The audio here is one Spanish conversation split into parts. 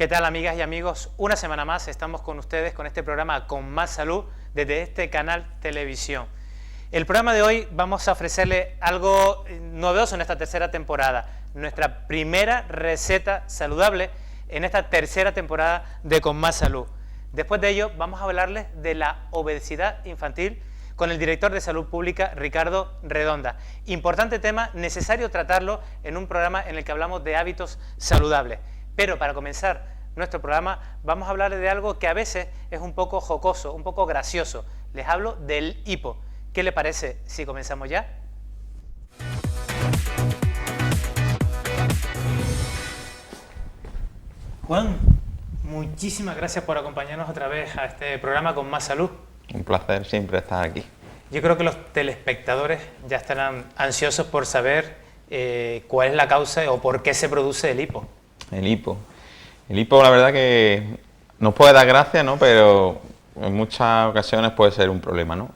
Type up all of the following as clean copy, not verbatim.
¿Qué tal, amigas y amigos? Una semana más estamos con ustedes con este programa Con Más Salud desde este canal Televisión. El programa de hoy vamos a ofrecerle algo novedoso en esta tercera temporada, nuestra primera receta saludable en esta tercera temporada de Con Más Salud. Después de ello vamos a hablarles de la obesidad infantil con el director de Salud Pública, Ricardo Redonda. Importante tema, necesario tratarlo en un programa en el que hablamos de hábitos saludables. Pero para comenzar nuestro programa vamos a hablar de algo que a veces es un poco jocoso, un poco gracioso. Les hablo del hipo. ¿Qué le parece si comenzamos ya? Juan, muchísimas gracias por acompañarnos otra vez a este programa Con Más Salud. Un placer siempre estar aquí. Yo creo que los telespectadores ya estarán ansiosos por saber cuál es la causa o por qué se produce el hipo. El hipo. El hipo, la verdad que nos puede dar gracia, ¿no? Pero en muchas ocasiones puede ser un problema, ¿no?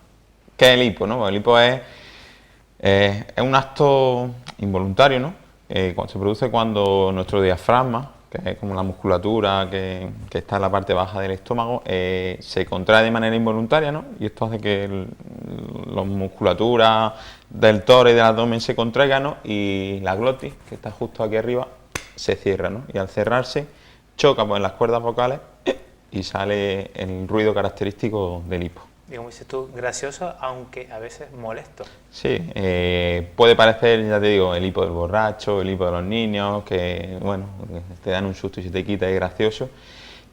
¿Qué es el hipo, no? El hipo es un acto involuntario, ¿no? Se produce cuando nuestro diafragma, que es como la musculatura que está en la parte baja del estómago, se contrae de manera involuntaria, ¿no? Y esto hace que la musculatura del tórax y del abdomen se contraigan, ¿no? Y la glotis, que está justo aquí arriba, se cierra, ¿no? Y al cerrarse choca pues, en las cuerdas vocales y sale el ruido característico del hipo. Y como dices tú, gracioso, aunque a veces molesto. Sí, puede parecer, ya te digo, el hipo del borracho, el hipo de los niños, que bueno, te dan un susto y se te quita, es gracioso,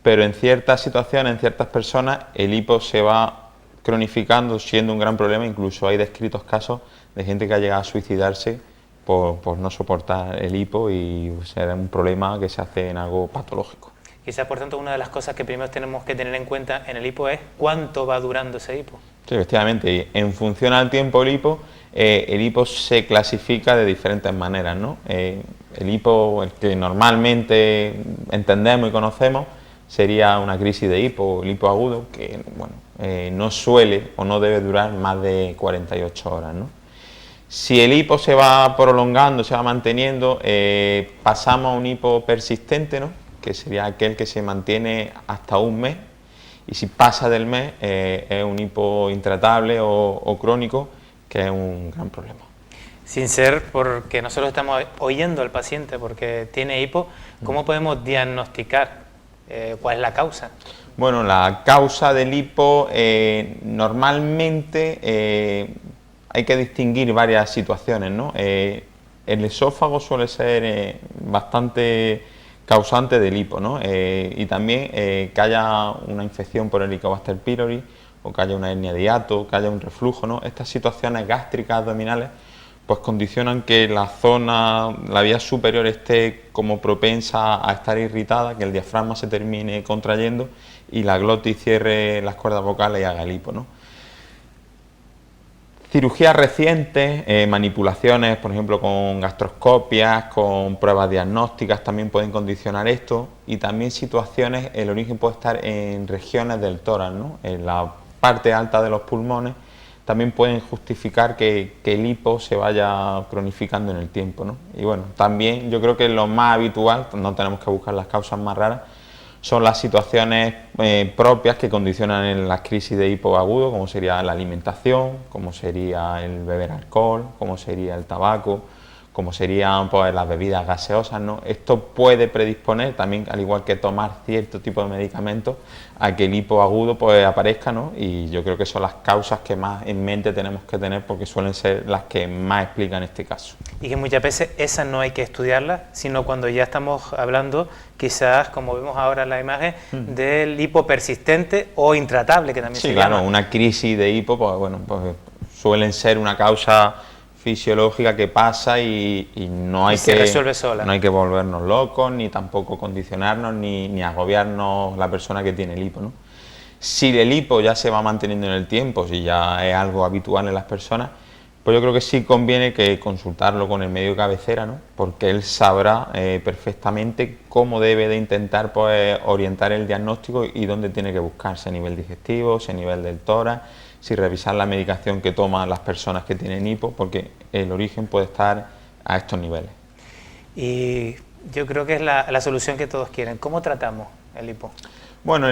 pero en ciertas situaciones, en ciertas personas, el hipo se va cronificando, siendo un gran problema. Incluso hay descritos casos de gente que ha llegado a suicidarse por no soportar el hipo y será un problema que se hace en algo patológico. Quizás, por tanto, una de las cosas que primero tenemos que tener en cuenta en el hipo es cuánto va durando ese hipo. Sí, efectivamente, y en función al tiempo el hipo se clasifica de diferentes maneras, ¿no? El hipo, el que normalmente entendemos y conocemos, sería una crisis de hipo, el hipo agudo, que bueno, no suele o no debe durar más de 48 horas, ¿no? Si el hipo se va prolongando, se va manteniendo, pasamos a un hipo persistente, ¿no? Que sería aquel que se mantiene hasta un mes, y si pasa del mes es un hipo intratable o crónico, que es un gran problema. Sin ser porque nosotros estamos oyendo al paciente porque tiene hipo, ¿cómo podemos diagnosticar cuál es la causa? Bueno, la causa del hipo normalmente hay que distinguir varias situaciones, ¿no? El esófago suele ser bastante causante del hipo, ¿no? Y también que haya una infección por Helicobacter pylori, o que haya una hernia de hiato, que haya un reflujo, ¿no? Estas situaciones gástricas abdominales pues condicionan que la vía superior esté como propensa a estar irritada, que el diafragma se termine contrayendo y la glotis cierre las cuerdas vocales y haga el hipo, ¿no? Cirugías recientes, manipulaciones, por ejemplo, con gastroscopias, con pruebas diagnósticas, también pueden condicionar esto. Y también situaciones, el origen puede estar en regiones del tórax, ¿no? En la parte alta de los pulmones, también pueden justificar que el hipo se vaya cronificando en el tiempo, ¿no? Y bueno, también yo creo que lo más habitual, no tenemos que buscar las causas más raras, son las situaciones propias que condicionan en las crisis de hipo agudo, como sería la alimentación, como sería el beber alcohol, como sería el tabaco, como serían pues, las bebidas gaseosas, ¿no? Esto puede predisponer también, al igual que tomar cierto tipo de medicamentos, a que el hipo agudo pues, aparezca, ¿no? Y yo creo que son las causas que más en mente tenemos que tener, porque suelen ser las que más explican este caso. Y que muchas veces esas no hay que estudiarlas, sino cuando ya estamos hablando, quizás, como vemos ahora en la imagen, del hipo persistente o intratable, que también se llama. Sí, claro, una crisis de hipo, pues bueno, pues suelen ser una causa fisiológica que pasa y no hay se resuelve sola. No hay que volvernos locos, ni tampoco condicionarnos, ni agobiarnos la persona que tiene el hipo, ¿no? Si el hipo ya se va manteniendo en el tiempo, si ya es algo habitual en las personas, pues yo creo que sí conviene que consultarlo con el médico de cabecera, ¿no? Porque él sabrá perfectamente cómo debe de intentar pues, orientar el diagnóstico y dónde tiene que buscarse a nivel digestivo, a nivel del tórax, si revisar la medicación que toman las personas que tienen hipo, porque el origen puede estar a estos niveles. Y yo creo que es la solución que todos quieren. ¿Cómo tratamos el hipo? Bueno,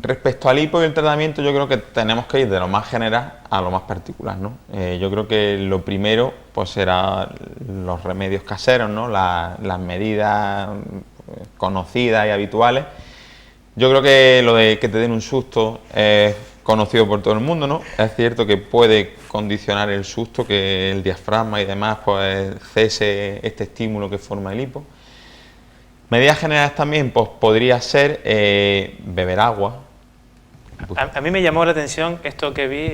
respecto al hipo y el tratamiento, yo creo que tenemos que ir de lo más general a lo más particular, ¿no? Yo creo que lo primero pues será los remedios caseros, ¿no? Las medidas conocidas y habituales. Yo creo que lo de que te den un susto es conocido por todo el mundo, ¿no? Es cierto que puede condicionar el susto, que el diafragma y demás pues cese este estímulo que forma el hipo. Medidas generales también pues podría ser beber agua. A mí me llamó la atención esto que vi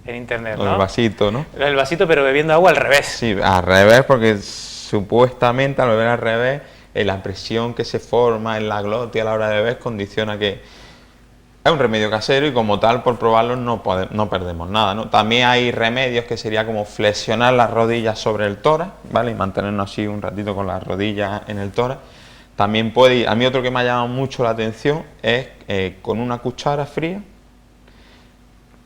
en internet, ¿no? El vasito, ¿no? El vasito, pero bebiendo agua al revés. Sí, al revés, porque supuestamente al beber al revés, la presión que se forma en la glotia a la hora de beber condiciona que es un remedio casero y como tal, por probarlo, no perdemos nada, ¿no? También hay remedios que sería como flexionar las rodillas sobre el tórax, ¿vale? Y mantenernos así un ratito con las rodillas en el tórax. También puede ir, a mí otro que me ha llamado mucho la atención es con una cuchara fría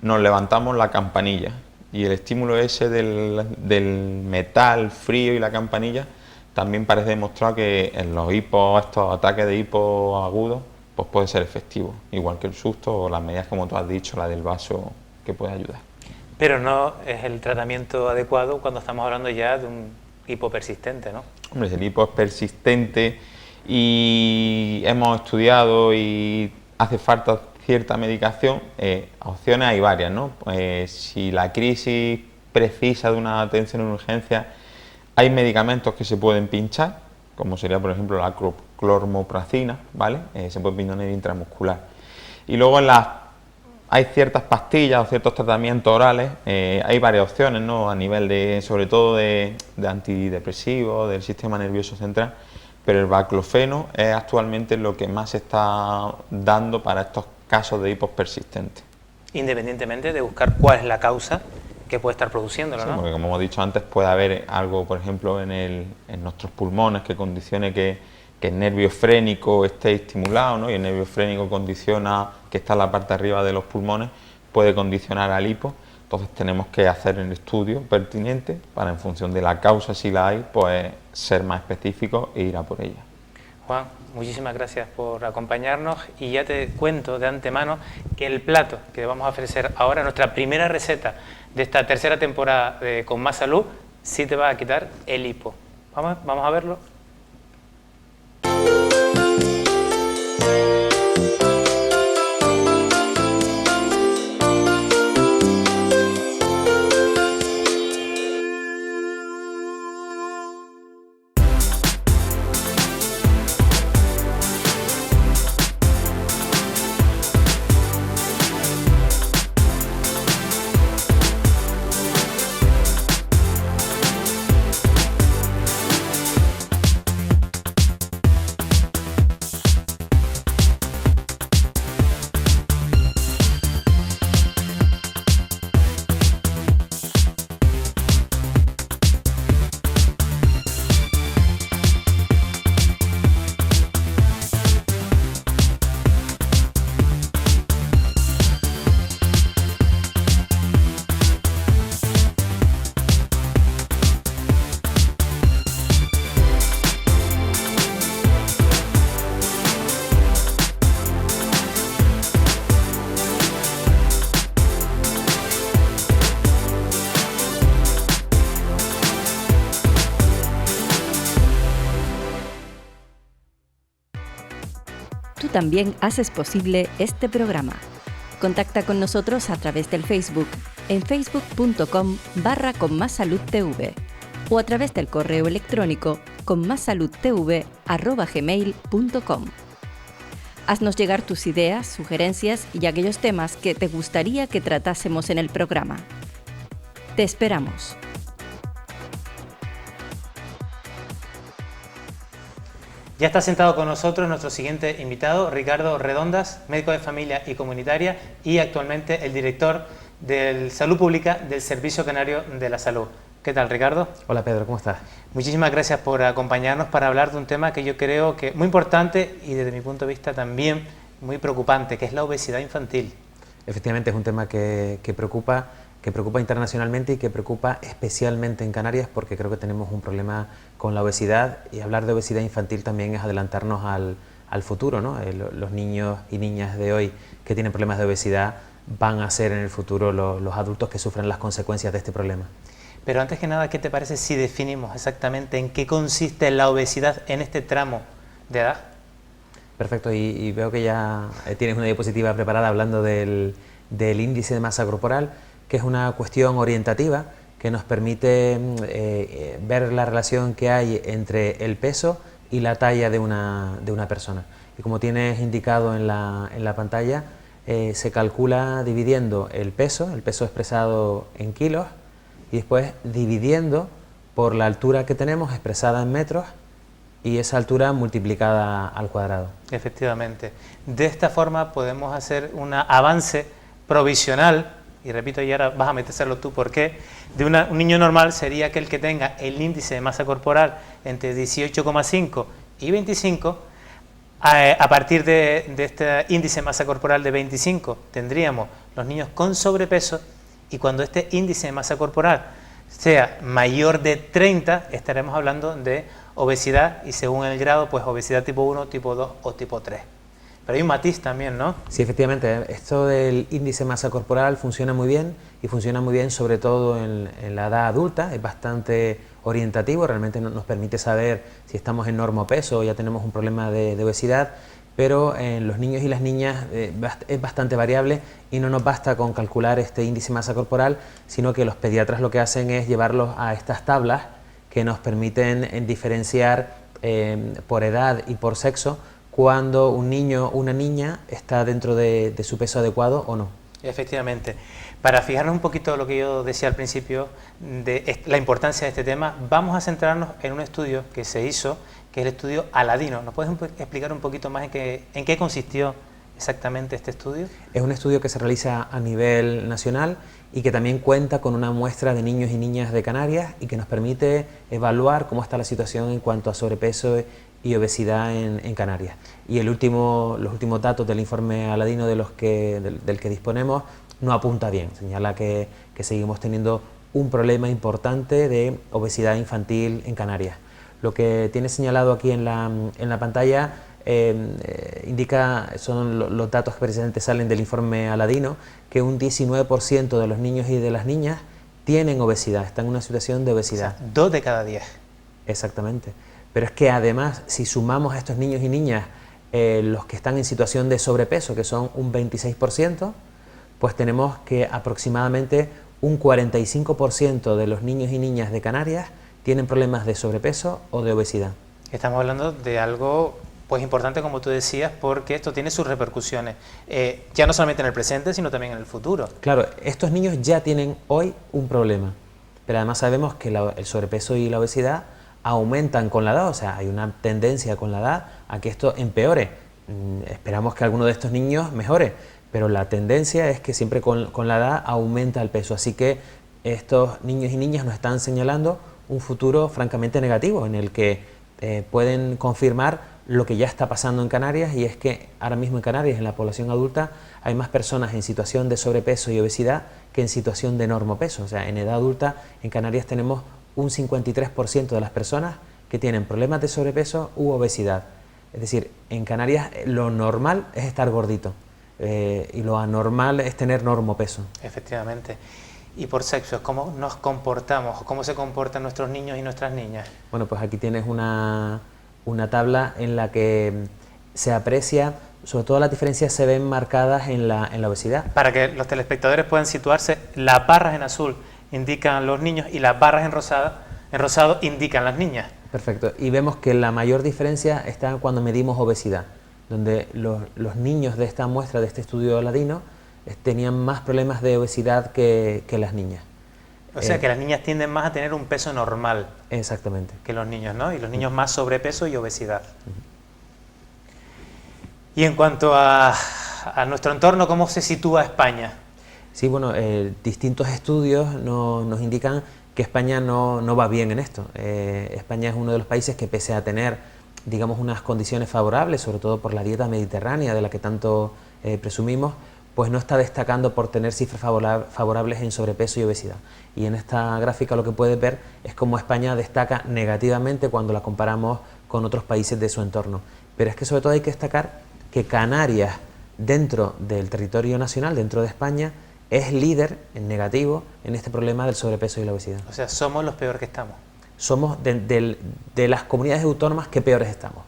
nos levantamos la campanilla y el estímulo ese del metal frío y la campanilla también parece demostrado que en los hipos, estos ataques de hipo agudos, pues puede ser efectivo, igual que el susto o las medidas como tú has dicho, la del vaso, que puede ayudar. Pero no es el tratamiento adecuado cuando estamos hablando ya de un hipo persistente, ¿no? Hombre, si el hipo es persistente y hemos estudiado y hace falta cierta medicación, opciones hay varias, ¿no? Si la crisis precisa de una atención en urgencia, hay medicamentos que se pueden pinchar, como sería por ejemplo la clormopracina, ¿vale? Se puede pinchar intramuscular. Y luego hay ciertas pastillas o ciertos tratamientos orales, hay varias opciones, ¿no? A nivel de, sobre todo de antidepresivos, del sistema nervioso central, pero el baclofeno es actualmente lo que más se está dando para estos casos de hipos persistentes. Independientemente de buscar cuál es la causa que puede estar produciéndolo, ¿no? Sí, porque como hemos dicho antes, puede haber algo, por ejemplo, en nuestros pulmones que condicione que el nervio frénico esté estimulado, ¿no? Y el nervio frénico condiciona, que está en la parte de arriba de los pulmones, puede condicionar al hipo. Entonces tenemos que hacer el estudio pertinente para, en función de la causa, si la hay, pues ser más específicos e ir a por ella. Juan, muchísimas gracias por acompañarnos y ya te cuento de antemano que el plato que vamos a ofrecer ahora, nuestra primera receta de esta tercera temporada de Con Más Salud, sí te va a quitar el hipo. Vamos a verlo. Tú también haces posible este programa. Contacta con nosotros a través del Facebook, en facebook.com/conmassaludtv o a través del correo electrónico conmassaludtv@gmail.com. Haznos llegar tus ideas, sugerencias y aquellos temas que te gustaría que tratásemos en el programa. Te esperamos. Ya está sentado con nosotros nuestro siguiente invitado, Ricardo Redondas, médico de familia y comunitaria y actualmente el director de Salud Pública del Servicio Canario de la Salud. ¿Qué tal, Ricardo? Hola, Pedro, ¿cómo estás? Muchísimas gracias por acompañarnos para hablar de un tema que yo creo que es muy importante y desde mi punto de vista también muy preocupante, que es la obesidad infantil. Efectivamente es un tema que preocupa que preocupa internacionalmente y que preocupa especialmente en Canarias, porque creo que tenemos un problema con la obesidad, y hablar de obesidad infantil también es adelantarnos al futuro, ¿no? Los niños y niñas de hoy que tienen problemas de obesidad van a ser en el futuro los adultos que sufren las consecuencias de este problema. Pero antes que nada, ¿qué te parece si definimos exactamente en qué consiste la obesidad en este tramo de edad? Perfecto, y veo que ya tienes una diapositiva preparada hablando del índice de masa corporal, que es una cuestión orientativa que nos permite ver la relación que hay entre el peso y la talla de una persona. Y como tienes indicado en la pantalla, se calcula dividiendo el peso expresado en kilos, y después dividiendo por la altura que tenemos expresada en metros, y esa altura multiplicada al cuadrado. Efectivamente. De esta forma podemos hacer un avance provisional, y repito, y ahora vas a metérselo tú, ¿por qué? De un niño normal sería aquel que tenga el índice de masa corporal entre 18,5 y 25. A partir de este índice de masa corporal de 25 tendríamos los niños con sobrepeso, y cuando este índice de masa corporal sea mayor de 30 estaremos hablando de obesidad, y según el grado, pues obesidad tipo 1, tipo 2 o tipo 3. Pero hay un matiz también, ¿no? Sí, efectivamente, esto del índice de masa corporal funciona muy bien, y funciona muy bien sobre todo en la edad adulta. Es bastante orientativo, realmente nos permite saber si estamos en normopeso o ya tenemos un problema de obesidad, pero en los niños y las niñas es bastante variable, y no nos basta con calcular este índice de masa corporal, sino que los pediatras lo que hacen es llevarlos a estas tablas que nos permiten diferenciar por edad y por sexo cuando un niño o una niña está dentro de su peso adecuado o no. Efectivamente. Para fijarnos un poquito lo que yo decía al principio de la importancia de este tema, vamos a centrarnos en un estudio que se hizo, que es el estudio Aladino. ¿Nos puedes explicar un poquito más en qué consistió exactamente este estudio? Es un estudio que se realiza a nivel nacional y que también cuenta con una muestra de niños y niñas de Canarias, y que nos permite evaluar cómo está la situación en cuanto a sobrepeso y obesidad en Canarias. Y los últimos datos del informe Aladino del que disponemos no apunta bien, señala que seguimos teniendo un problema importante de obesidad infantil en Canarias. Lo que tiene señalado aquí en la pantalla son los datos que precisamente salen del informe Aladino, que un 19% de los niños y de las niñas tienen obesidad, están en una situación de obesidad. O sea, 2 de cada 10. Exactamente. Pero es que además, si sumamos a estos niños y niñas los que están en situación de sobrepeso, que son un 26%, pues tenemos que aproximadamente un 45% de los niños y niñas de Canarias tienen problemas de sobrepeso o de obesidad. Estamos hablando de algo pues importante, como tú decías, porque esto tiene sus repercusiones, ya no solamente en el presente, sino también en el futuro. Claro, estos niños ya tienen hoy un problema, pero además sabemos que el sobrepeso y la obesidad aumentan con la edad, o sea, hay una tendencia con la edad a que esto empeore. Esperamos que alguno de estos niños mejore, pero la tendencia es que siempre con la edad aumenta el peso, así que estos niños y niñas nos están señalando un futuro francamente negativo, en el que pueden confirmar lo que ya está pasando en Canarias, y es que ahora mismo en Canarias, en la población adulta, hay más personas en situación de sobrepeso y obesidad que en situación de normopeso. O sea, en edad adulta en Canarias tenemos un 53% de las personas que tienen problemas de sobrepeso u obesidad. Es decir, en Canarias lo normal es estar gordito y lo anormal es tener normopeso. Efectivamente. Y por sexo, ¿cómo nos comportamos? ¿Cómo se comportan nuestros niños y nuestras niñas? Bueno, pues aquí tienes una tabla en la que se aprecia, sobre todo las diferencias se ven marcadas en la obesidad. Para que los telespectadores puedan situarse, las barras en azul indican los niños y las barras en rosado indican las niñas. Perfecto, y vemos que la mayor diferencia está cuando medimos obesidad, donde los niños de esta muestra, de este estudio Aladino, tenían más problemas de obesidad que las niñas. O sea que las niñas tienden más a tener un peso normal. Exactamente. Que los niños, ¿no? Y los niños más sobrepeso y obesidad. Y en cuanto a nuestro entorno, ¿cómo se sitúa España? Sí, bueno, distintos estudios nos indican que España no va bien en esto. España es uno de los países que, pese a tener, digamos, unas condiciones favorables, sobre todo por la dieta mediterránea de la que tanto presumimos, pues no está destacando por tener cifras favorables en sobrepeso y obesidad. Y en esta gráfica lo que puedes ver es cómo España destaca negativamente cuando la comparamos con otros países de su entorno. Pero es que sobre todo hay que destacar que Canarias, dentro del territorio nacional, dentro de España, es líder en negativo en este problema del sobrepeso y la obesidad. O sea, somos los peores que estamos. Somos de las comunidades autónomas que peores estamos.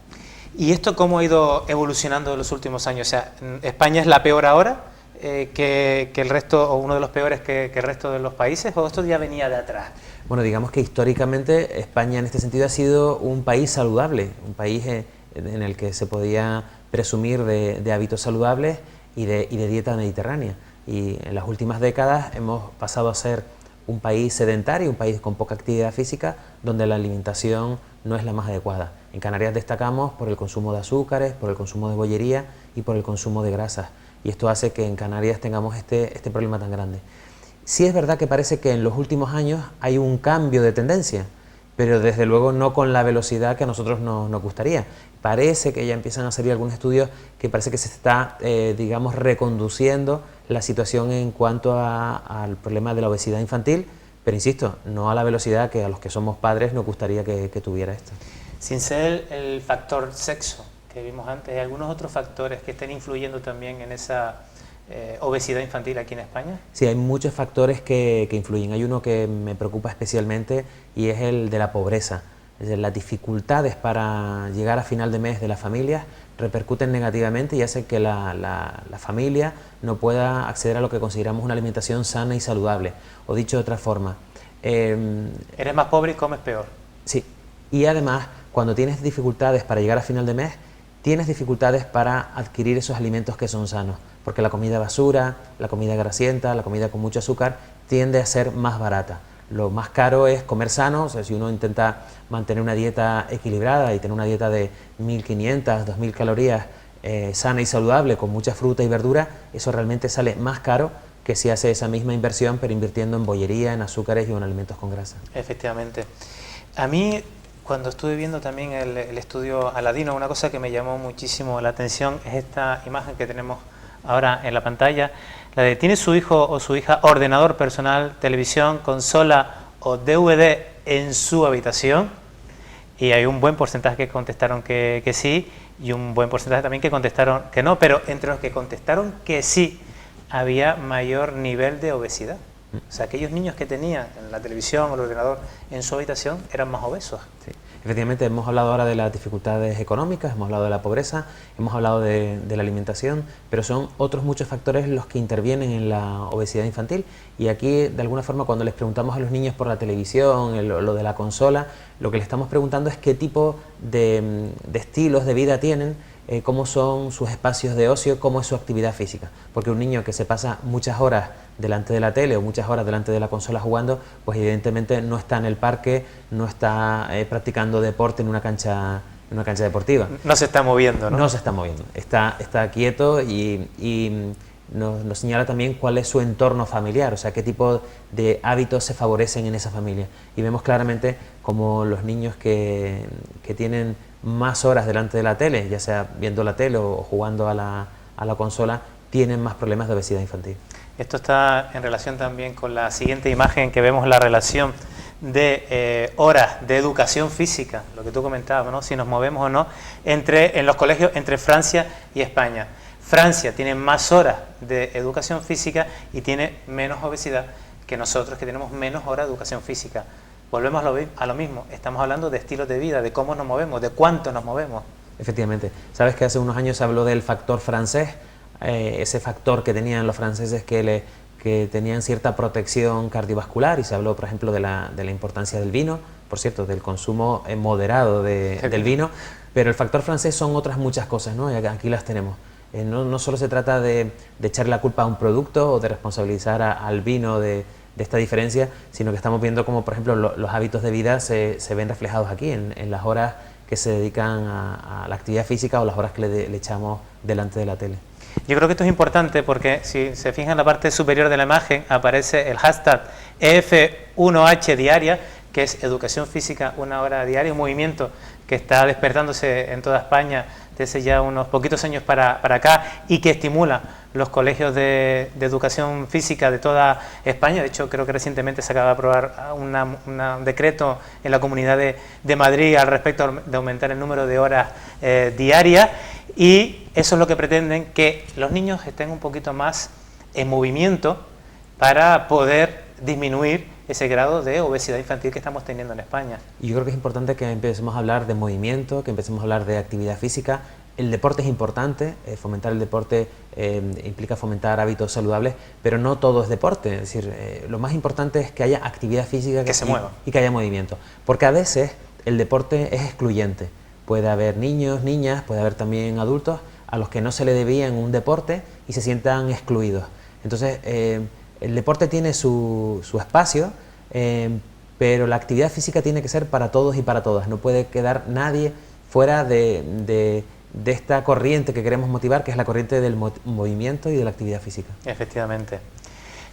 ¿Y esto cómo ha ido evolucionando en los últimos años? O sea, ¿España es la peor ahora que el resto, o uno de los peores que el resto de los países, o esto ya venía de atrás? Bueno, digamos que históricamente España en este sentido ha sido un país saludable, un país en el que se podía presumir de hábitos saludables y de dieta mediterránea. Y en las últimas décadas hemos pasado a ser un país sedentario, un país con poca actividad física, donde la alimentación no es la más adecuada. En Canarias destacamos por el consumo de azúcares, por el consumo de bollería y por el consumo de grasas. Y esto hace que en Canarias tengamos este problema tan grande. Sí es verdad que parece que en los últimos años hay un cambio de tendencia, pero desde luego no con la velocidad que a nosotros nos gustaría. Parece que ya empiezan a salir algunos estudios que parece que se está, digamos, reconduciendo la situación en cuanto al problema de la obesidad infantil, pero insisto, no a la velocidad que a los que somos padres nos gustaría que tuviera esto. Sin ser el factor sexo que vimos antes, ¿hay algunos otros factores que estén influyendo también en esa obesidad infantil aquí en España? Sí, hay muchos factores que influyen. Hay uno que me preocupa especialmente y es el de la pobreza. Es decir, las dificultades para llegar a final de mes de las familias repercuten negativamente y hacen que la familia no pueda acceder a lo que consideramos una alimentación sana y saludable. O dicho de otra forma... eres más pobre y comes peor. Sí, y además cuando tienes dificultades para llegar a final de mes, tienes dificultades para adquirir esos alimentos que son sanos, porque la comida basura, la comida grasienta, la comida con mucho azúcar, tiende a ser más barata. Lo más caro es comer sano, o sea, si uno intenta mantener una dieta equilibrada y tener una dieta de 1.500, 2.000 calorías sana y saludable, con mucha fruta y verdura, eso realmente sale más caro que si hace esa misma inversión, pero invirtiendo en bollería, en azúcares y en alimentos con grasa. Efectivamente. A mí, cuando estuve viendo también el estudio Aladino, una cosa que me llamó muchísimo la atención es esta imagen que tenemos ahora en la pantalla, la de ¿tiene su hijo o su hija ordenador personal, televisión, consola o DVD en su habitación? Y hay un buen porcentaje que contestaron que sí y un buen porcentaje también que contestaron que no, pero entre los que contestaron que sí había mayor nivel de obesidad. O sea, aquellos niños que tenían la televisión o el ordenador en su habitación eran más obesos. Sí. Efectivamente, hemos hablado ahora de las dificultades económicas, hemos hablado de la pobreza, hemos hablado de la alimentación, pero son otros muchos factores los que intervienen en la obesidad infantil. Y aquí, de alguna forma, cuando les preguntamos a los niños por la televisión, lo de la consola, lo que les estamos preguntando es qué tipo de estilos de vida tienen, cómo son sus espacios de ocio, cómo es su actividad física. Porque un niño que se pasa muchas horas delante de la tele o muchas horas delante de la consola jugando, pues evidentemente no está en el parque, no está practicando deporte en una cancha deportiva. No se está moviendo, ¿no? No se está moviendo, está quieto y nos señala también cuál es su entorno familiar, o sea, qué tipo de hábitos se favorecen en esa familia. Y vemos claramente como los niños que tienen más horas delante de la tele, ya sea viendo la tele o jugando a la consola, tienen más problemas de obesidad infantil. Esto está en relación también con la siguiente imagen que vemos, la relación de horas de educación física, lo que tú comentabas, ¿no? Si nos movemos o no en los colegios entre Francia y España. Francia tiene más horas de educación física y tiene menos obesidad que nosotros, que tenemos menos horas de educación física. Volvemos a lo mismo, estamos hablando de estilos de vida, de cómo nos movemos, de cuánto nos movemos. Efectivamente. Sabes que hace unos años se habló del factor francés, ese factor que tenían los franceses que tenían cierta protección cardiovascular, y se habló, por ejemplo, de la importancia del vino, por cierto, del consumo moderado del vino, pero el factor francés son otras muchas cosas, ¿no? Y aquí las tenemos. No solo se trata de echarle la culpa a un producto o de responsabilizar al vino de esta diferencia, sino que estamos viendo cómo, por ejemplo, los hábitos de vida se ven reflejados aquí, en las horas que se dedican a la actividad física o las horas que le echamos delante de la tele. Yo creo que esto es importante porque si se fijan en la parte superior de la imagen aparece el hashtag F1H diaria, que es educación física 1 hora diaria, un movimiento que está despertándose en toda España desde ya unos poquitos años para acá y que estimula los colegios de educación física de toda España. De hecho, creo que recientemente se acaba de aprobar un decreto en la Comunidad de Madrid al respecto de aumentar el número de horas diarias, y eso es lo que pretenden, que los niños estén un poquito más en movimiento para poder disminuir ese grado de obesidad infantil que estamos teniendo en España. Y yo creo que es importante que empecemos a hablar de movimiento, que empecemos a hablar de actividad física. El deporte es importante, fomentar el deporte implica fomentar hábitos saludables, pero no todo es deporte. Es decir, lo más importante es que haya actividad física, que se mueva y que haya movimiento. Porque a veces el deporte es excluyente. Puede haber niños, niñas, puede haber también adultos a los que no se le debía en un deporte y se sientan excluidos. Entonces, el deporte tiene su espacio, pero la actividad física tiene que ser para todos y para todas. No puede quedar nadie fuera de esta corriente que queremos motivar, que es la corriente del movimiento y de la actividad física. Efectivamente.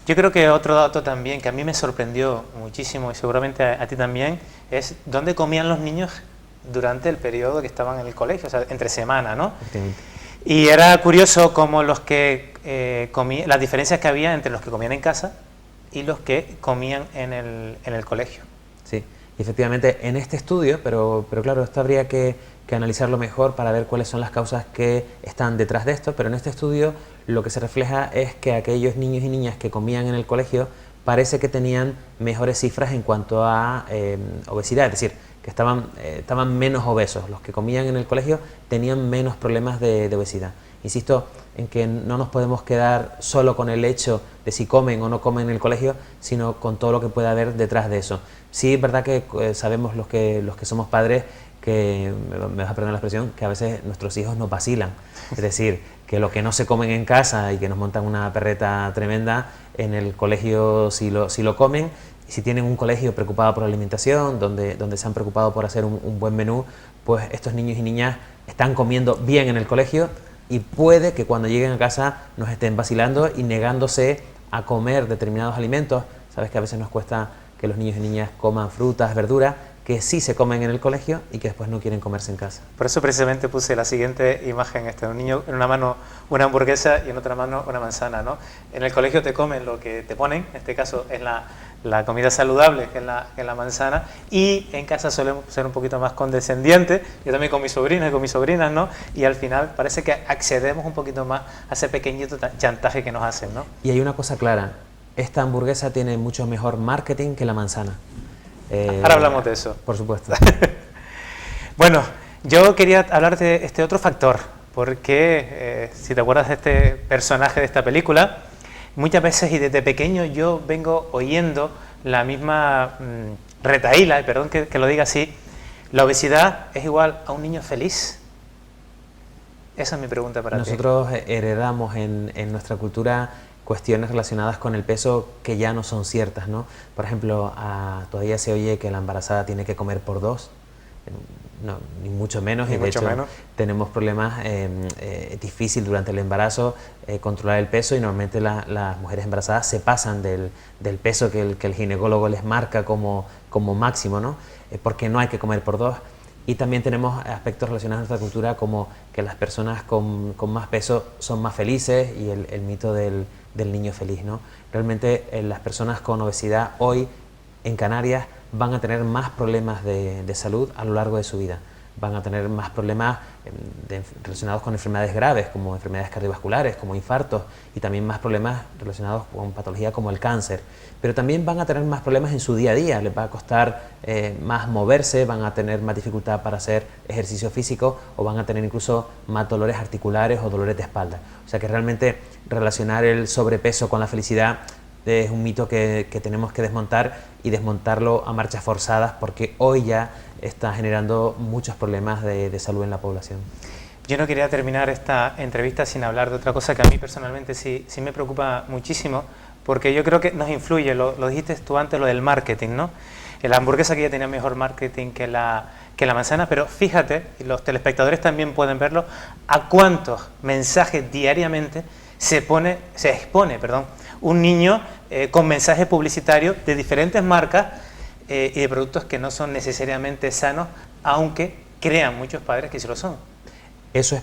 Yo creo que otro dato también que a mí me sorprendió muchísimo, y seguramente a ti también, es dónde comían los niños durante el periodo que estaban en el colegio, o sea, entre semana, ¿no? Y era curioso cómo los que comían, las diferencias que había entre los que comían en casa y los que comían en el colegio. Sí, efectivamente en este estudio, pero claro, esto habría que analizarlo mejor para ver cuáles son las causas que están detrás de esto, pero en este estudio lo que se refleja es que aquellos niños y niñas que comían en el colegio parece que tenían mejores cifras en cuanto a obesidad, es decir, que estaban menos obesos. Los que comían en el colegio tenían menos problemas de obesidad. Insisto en que no nos podemos quedar solo con el hecho de si comen o no comen en el colegio, sino con todo lo que puede haber detrás de eso. Sí, es verdad que sabemos los que somos padres, que, me vas a perdonar la expresión, que a veces nuestros hijos nos vacilan. Es decir, que lo que no se comen en casa y que nos montan una perreta tremenda, en el colegio sí lo comen. Si tienen un colegio preocupado por la alimentación, donde se han preocupado por hacer un buen menú, pues estos niños y niñas están comiendo bien en el colegio, y puede que cuando lleguen a casa nos estén vacilando y negándose a comer determinados alimentos. Sabes que a veces nos cuesta que los niños y niñas coman frutas, verduras, que sí se comen en el colegio y que después no quieren comerse en casa. Por eso precisamente puse la siguiente imagen, un niño en una mano una hamburguesa y en otra mano una manzana, ¿no? En el colegio te comen lo que te ponen, en este caso es la comida saludable, que es la manzana, y en casa solemos ser un poquito más condescendientes, yo también con mis sobrinos y con mis sobrinas, ¿no? Y al final parece que accedemos un poquito más a ese pequeñito chantaje que nos hacen, ¿no? Y hay una cosa clara, esta hamburguesa tiene mucho mejor marketing que la manzana. Ahora hablamos de eso. Por supuesto. Bueno, yo quería hablar de este otro factor, porque si te acuerdas de este personaje de esta película, muchas veces y desde pequeño yo vengo oyendo la misma retahíla, y perdón que lo diga así, ¿la obesidad es igual a un niño feliz? Esa es mi pregunta para ti. Nosotros heredamos en nuestra cultura cuestiones relacionadas con el peso que ya no son ciertas, ¿no? Por ejemplo, todavía se oye que la embarazada tiene que comer por 2, no, ni mucho menos, y de hecho tenemos problemas, es difícil durante el embarazo controlar el peso, y normalmente las mujeres embarazadas se pasan del peso que el ginecólogo les marca como máximo, ¿no? Porque no hay que comer por 2. Y también tenemos aspectos relacionados a nuestra cultura como que las personas con más peso son más felices, y el mito del niño feliz, ¿no? Realmente las personas con obesidad hoy en Canarias van a tener más problemas de salud a lo largo de su vida. Van a tener más problemas relacionados con enfermedades graves, como enfermedades cardiovasculares, como infartos, y también más problemas relacionados con patología como el cáncer. Pero también van a tener más problemas en su día a día, les va a costar más moverse, van a tener más dificultad para hacer ejercicio físico, o van a tener incluso más dolores articulares o dolores de espalda. O sea que realmente relacionar el sobrepeso con la felicidad es un mito que tenemos que desmontar, y desmontarlo a marchas forzadas, porque hoy ya está generando muchos problemas de salud en la población. Yo no quería terminar esta entrevista sin hablar de otra cosa que a mí personalmente sí me preocupa muchísimo, porque yo creo que nos influye, lo dijiste tú antes, lo del marketing, ¿no? La hamburguesa que ya tenía mejor marketing que la manzana, pero fíjate, y los telespectadores también pueden verlo, a cuántos mensajes diariamente se expone un niño con mensajes publicitarios de diferentes marcas y de productos que no son necesariamente sanos, aunque crean muchos padres que sí lo son. Eso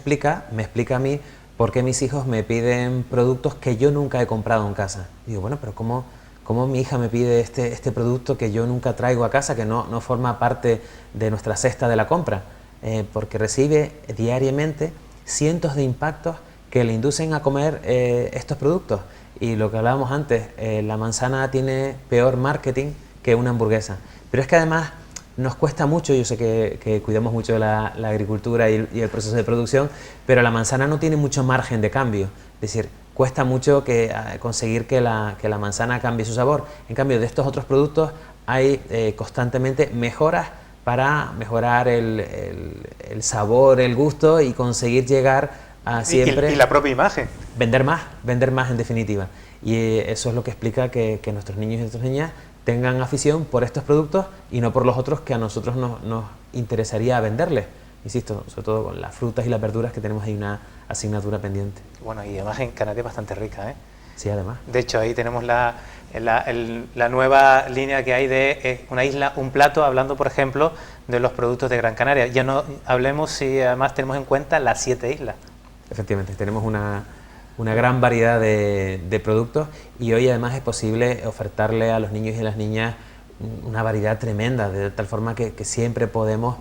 me explica a mí ¿por qué mis hijos me piden productos que yo nunca he comprado en casa? Y digo, bueno, pero ¿cómo mi hija me pide este producto que yo nunca traigo a casa, que no forma parte de nuestra cesta de la compra? Porque recibe diariamente cientos de impactos que le inducen a comer estos productos. Y lo que hablábamos antes, la manzana tiene peor marketing que una hamburguesa. Pero es que además nos cuesta mucho, yo sé que cuidamos mucho de la agricultura y el proceso de producción, pero la manzana no tiene mucho margen de cambio. Es decir, cuesta mucho conseguir que la manzana cambie su sabor. En cambio, de estos otros productos hay constantemente mejoras para mejorar el sabor, el gusto y conseguir llegar a siempre... Y la propia imagen. Vender más en definitiva. Y eso es lo que explica que nuestros niños y nuestras niñas tengan afición por estos productos y no por los otros que a nosotros nos interesaría venderles. Insisto, sobre todo con las frutas y las verduras, que tenemos ahí una asignatura pendiente. Bueno, y además en Canarias bastante rica, ¿eh? Sí, además. De hecho, ahí tenemos la nueva línea que hay de una isla, un plato, hablando, por ejemplo, de los productos de Gran Canaria. Ya no hablemos si además tenemos en cuenta las 7 islas. Efectivamente, tenemos una gran variedad de productos y hoy además es posible ofertarle a los niños y a las niñas una variedad tremenda, de tal forma que siempre podemos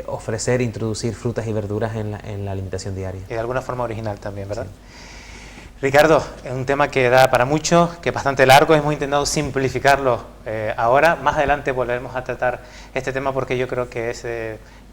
ofrecer, introducir frutas y verduras en la alimentación diaria. Y de alguna forma original también, ¿verdad? Sí. Ricardo, es un tema que da para mucho, que es bastante largo, hemos intentado simplificarlo ahora. Más adelante volveremos a tratar este tema porque yo creo que es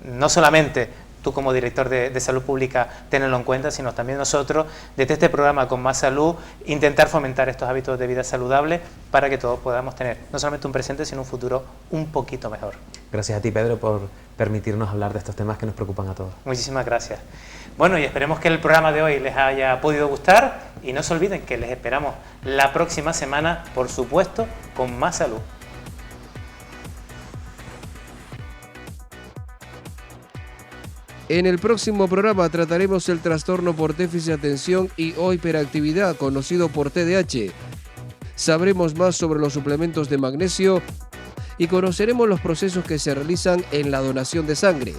no solamente tú como director de salud pública tenerlo en cuenta, sino también nosotros, desde este programa Con Más Salud, intentar fomentar estos hábitos de vida saludables para que todos podamos tener no solamente un presente, sino un futuro un poquito mejor. Gracias a ti, Pedro, por permitirnos hablar de estos temas que nos preocupan a todos. Muchísimas gracias. Bueno, y esperemos que el programa de hoy les haya podido gustar y no se olviden que les esperamos la próxima semana, por supuesto, con más salud. En el próximo programa trataremos el trastorno por déficit de atención y o hiperactividad, conocido por TDAH. Sabremos más sobre los suplementos de magnesio y conoceremos los procesos que se realizan en la donación de sangre.